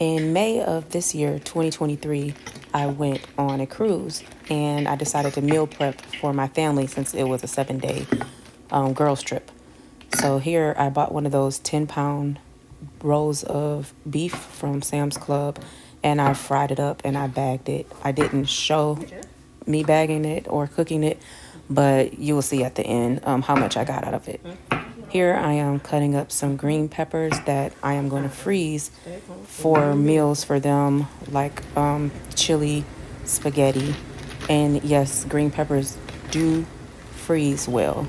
In May of this year, 2023, I went on a cruise and I decided to meal prep for my family since it was a 7-day girls trip. So here I bought one of those 10-pound rolls of beef from Sam's Club and I fried it up and I bagged it. I didn't show me bagging it or cooking it, but you will see at the end how much I got out of it. Here I am cutting up some green peppers that I am going to freeze for meals for them, like chili, spaghetti. And yes, green peppers do freeze well.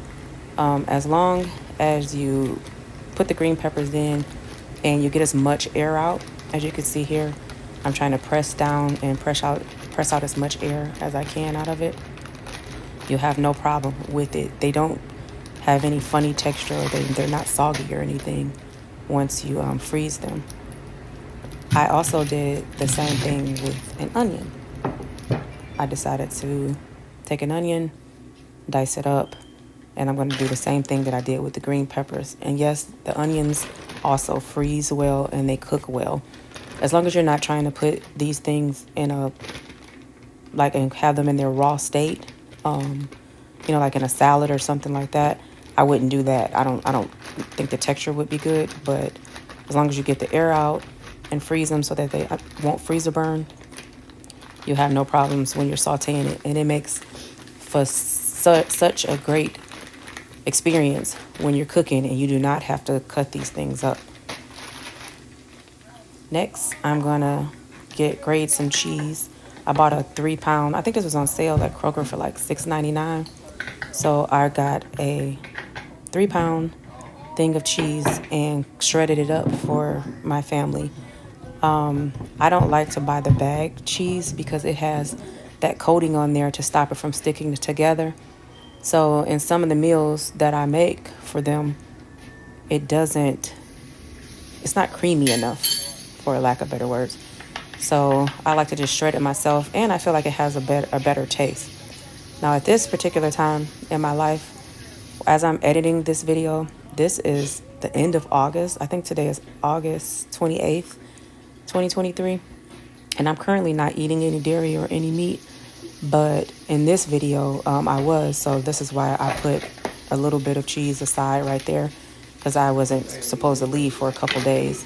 As long as you put the green peppers in and you get as much air out, as you can see here, I'm trying to press down and press out as much air as I can out of it. You'll have no problem with it. They don't have any funny texture, or they're not soggy or anything once you freeze them. I also did the same thing with an onion. I decided to take an onion, dice it up, and I'm going to do the same thing that I did with the green peppers. And yes, the onions also freeze well and they cook well. As long as you're not trying to put these things in and have them in their raw state, like in a salad or something like that, I wouldn't do that. I don't think the texture would be good, but as long as you get the air out and freeze them so that they won't freeze or burn, you have no problems when you're sauteing it. And it makes for such a great experience when you're cooking and you do not have to cut these things up. Next, I'm gonna grate some cheese. I bought a 3-pound, I think this was on sale at Kroger for like $6.99. So I got a 3-pound thing of cheese and shredded it up for my family. I don't like to buy the bag cheese because it has that coating on there to stop it from sticking together. So in some of the meals that I make for them, it's not creamy enough, for lack of better words. So I like to just shred it myself, and I feel like it has a better taste. Now at this particular time in my life, as I'm editing this video, this is the end of August. I think today is August 28th, 2023. And I'm currently not eating any dairy or any meat. But in this video, I was. So this is why I put a little bit of cheese aside right there, because I wasn't supposed to leave for a couple days.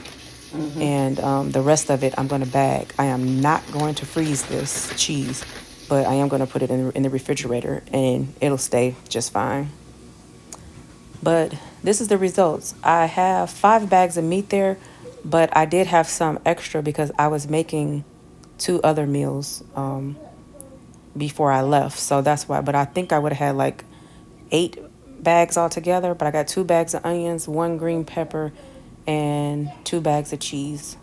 And the rest of it, I'm going to bag. I am not going to freeze this cheese, but I am going to put it in the refrigerator, and it'll stay just fine. But this is the results. I have 5 bags of meat there, but I did have some extra because I was making 2 other meals before I left. So that's why. But I think I would have had like 8 bags altogether, but I got 2 bags of onions, 1 green pepper, and 2 bags of cheese.